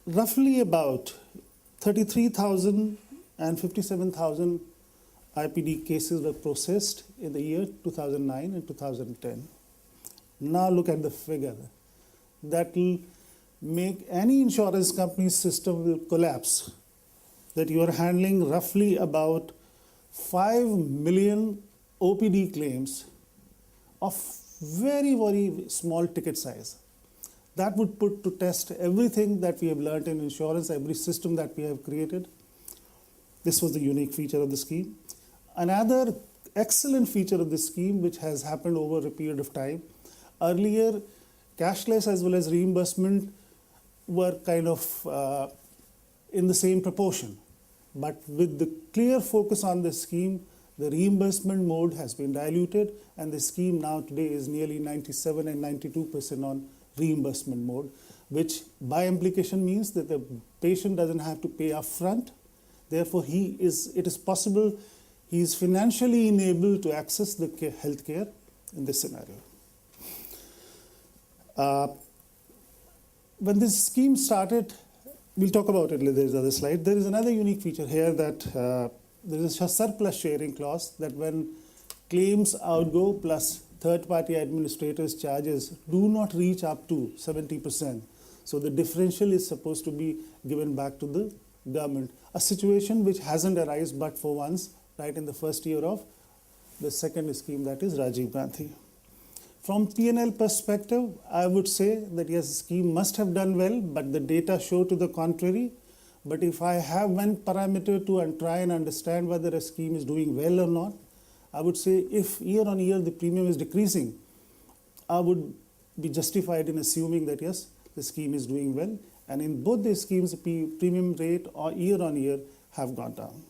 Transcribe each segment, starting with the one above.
roughly about 33,000 and 57,000 IPD cases were processed in the year 2009 and 2010. Now look at the figure. That will make any insurance company's system will collapse. That you are handling roughly about 5 million OPD claims of very, very small ticket size. That would put to test everything that we have learned in insurance, every system that we have created. This was the unique feature of the scheme. Another excellent feature of this scheme, which has happened over a period of time, earlier cashless as well as reimbursement were kind of in the same proportion. But with the clear focus on this scheme, the reimbursement mode has been diluted, and the scheme now today is nearly 97 and 92% on reimbursement mode, which by implication means that the patient doesn't have to pay upfront. Therefore, it is possible he is financially enabled to access the health care in this scenario. When this scheme started, we'll talk about it later. There's another slide. There is another unique feature here that there is a surplus sharing clause that when claims outgo plus third-party administrators' charges do not reach up to 70%. So the differential is supposed to be given back to the government. A situation which hasn't arisen but for once, right in the first year of the second scheme, that is Rajiv Gandhi. From P&L perspective, I would say that yes, the scheme must have done well, but the data show to the contrary. But if I have one parameter to try and understand whether a scheme is doing well or not, I would say if year on year the premium is decreasing, I would be justified in assuming that yes, the scheme is doing well. And in both the schemes, the premium rate or year on year have gone down.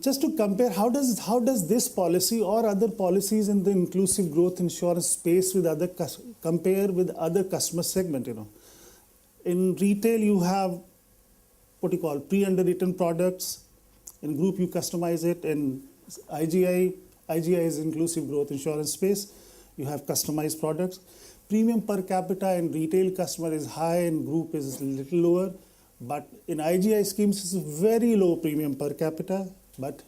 Just to compare, how does this policy or other policies in the inclusive growth insurance space with compare with other customer segment? In retail, you have what you call pre-underwritten products. In group, you customize it. In IGI is inclusive growth insurance space. You have customized products. Premium per capita in retail customer is high, in group is a little lower. But in IGI schemes, it's a very low premium per capita. But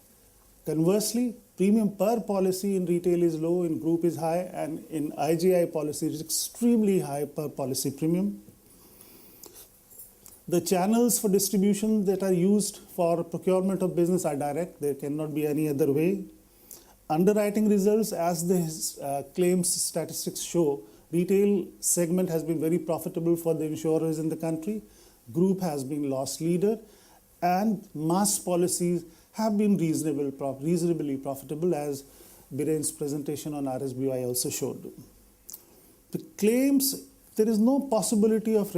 conversely, premium per policy in retail is low, in group is high, and in IGI policy it is extremely high per policy premium. The channels for distribution that are used for procurement of business are direct. There cannot be any other way. Underwriting results, as the claims statistics show, retail segment has been very profitable for the insurers in the country. Group has been loss leader, and mass policies have been reasonably profitable, as Biren's presentation on RSBI also showed. The claims, there is no possibility of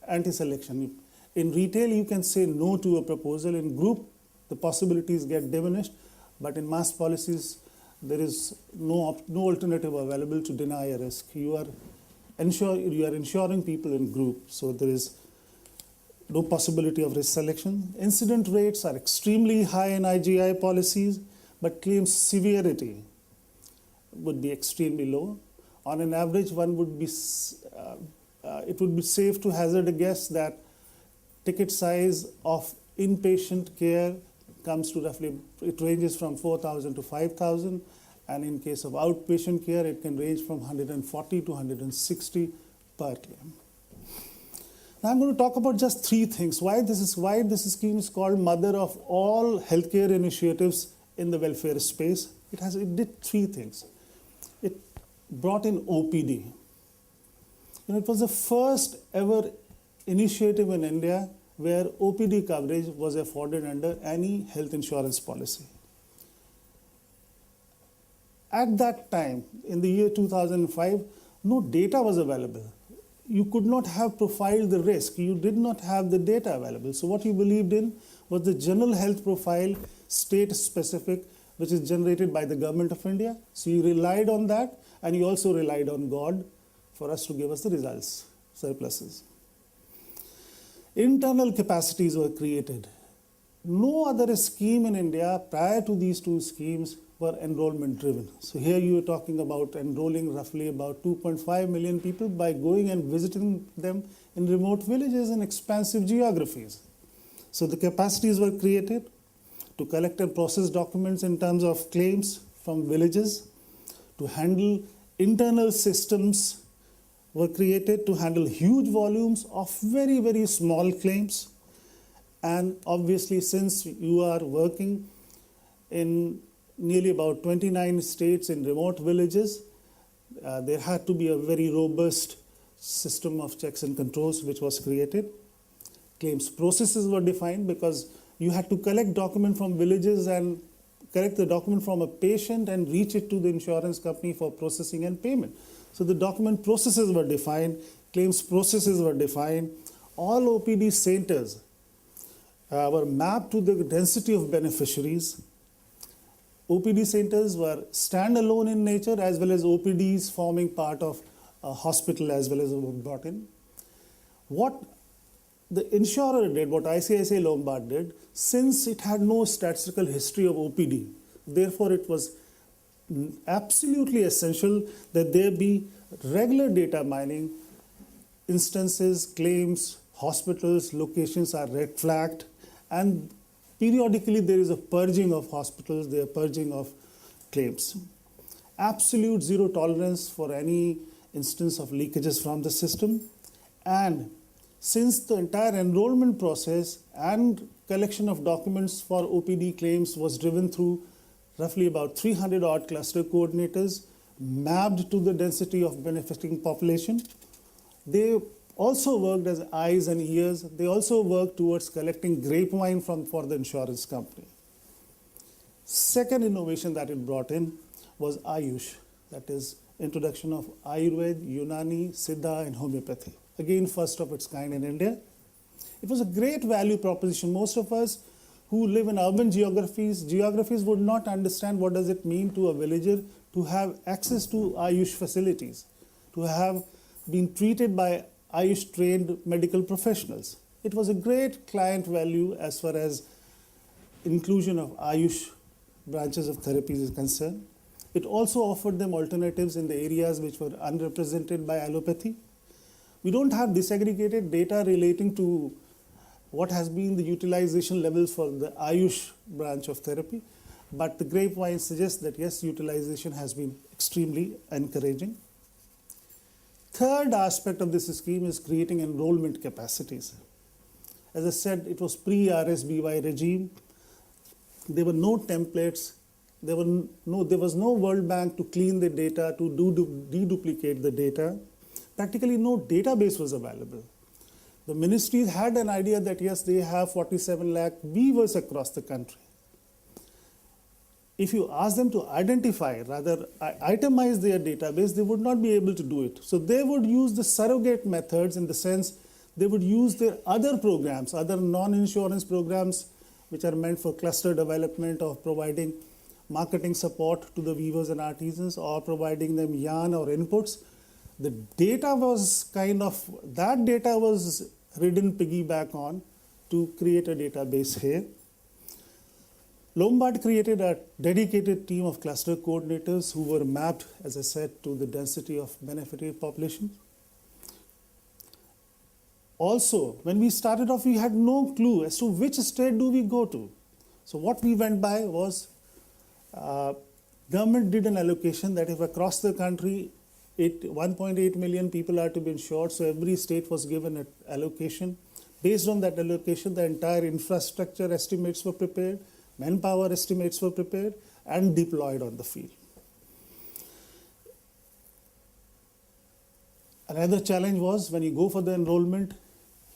anti-selection. In retail, you can say no to a proposal. In group, the possibilities get diminished. But in mass policies, there is no alternative available to deny a risk. You are insuring people in group, so there is no possibility of risk selection. Incident rates are extremely high in IGI policies, but claims severity would be extremely low. On an average, one would be it would be safe to hazard a guess that ticket size of inpatient care comes to roughly, it ranges from 4,000 to 5,000, and in case of outpatient care, it can range from 140 to 160 per claim. Now I'm going to talk about just three things. Why this scheme is called mother of all healthcare initiatives in the welfare space. It did three things. It brought in OPD. It was the first ever initiative in India where OPD coverage was afforded under any health insurance policy. At that time, in the year 2005, no data was available. You could not have profiled the risk. You did not have the data available. So what you believed in was the general health profile, state-specific, which is generated by the government of India. So you relied on that, and you also relied on God for us to give us the results, surpluses. Internal capacities were created No other scheme in India prior to these two schemes were enrollment driven. So here you are talking about enrolling roughly about 2.5 million people by going and visiting them in remote villages and expansive geographies. So the capacities were created to collect and process documents in terms of claims from villages, to handle internal systems were created to handle huge volumes of very, very small claims. And obviously, since you are working in nearly about 29 states in remote villages, there had to be a very robust system of checks and controls which was created. Claims processes were defined because you had to collect document from villages and collect the document from a patient and reach it to the insurance company for processing and payment. So the document processes were defined, claims processes were defined. All OPD centers were mapped to the density of beneficiaries. OPD centers were standalone in nature as well as OPDs forming part of a hospital as well as brought in. What the insurer did, what ICICI Lombard did, since it had no statistical history of OPD, therefore it was absolutely essential that there be regular data mining, instances, claims, hospitals, locations are red flagged, and periodically there is a purging of hospitals, there are purging of claims. Absolute zero tolerance for any instance of leakages from the system. And since the entire enrollment process and collection of documents for OPD claims was driven through roughly about 300 odd cluster coordinators mapped to the density of benefiting population, they also worked as eyes and ears. They also worked towards collecting grapevine for the insurance company. Second innovation that it brought in was Ayush, that is introduction of Ayurveda, Unani, Siddha, and homeopathy. Again, first of its kind in India. It was a great value proposition. Most of us who live in urban geographies would not understand what does it mean to a villager to have access to Ayush facilities, to have been treated by Ayush trained medical professionals. It was a great client value as far as inclusion of Ayush branches of therapies is concerned. It also offered them alternatives in the areas which were underrepresented by allopathy. We don't have disaggregated data relating to what has been the utilization levels for the Ayush branch of therapy, but the grapevine suggests that yes, utilization has been extremely encouraging. Third aspect of this scheme is creating enrollment capacities. As I said, it was pre-RSBY regime. There were no templates. There was no World Bank to clean the data, to deduplicate the data. Practically no database was available. The ministries had an idea that yes, they have 47 lakh weavers across the country. If you ask them to identify, rather itemize their database, they would not be able to do it. So they would use the surrogate methods, in the sense they would use their other programs, other non-insurance programs, which are meant for cluster development or providing marketing support to the weavers and artisans or providing them yarn or inputs. The data was that data was ridden piggyback on to create a database here. Lombard created a dedicated team of cluster coordinators who were mapped, as I said, to the density of benefited population. Also, when we started off, we had no clue as to which state do we go to. So what we went by was government did an allocation that if across the country 1.8 million people are to be insured, so every state was given an allocation. Based on that allocation, the entire infrastructure estimates were prepared, manpower estimates were prepared and deployed on the field. Another challenge was when you go for the enrollment,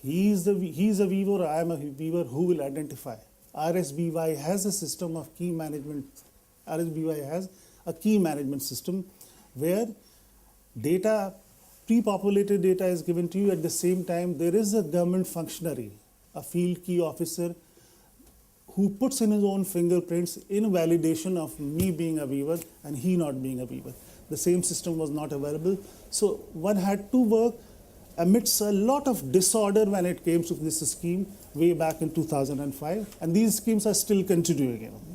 he's a weaver, I am a weaver, who will identify? RSBY has a system of key management. RSBY has a key management system where data, pre-populated data is given to you. At the same time, there is a government functionary, a field key officer, who puts in his own fingerprints in validation of me being a weaver and he not being a weaver. The same system was not available. So one had to work amidst a lot of disorder when it came to this scheme way back in 2005, and these schemes are still continuing.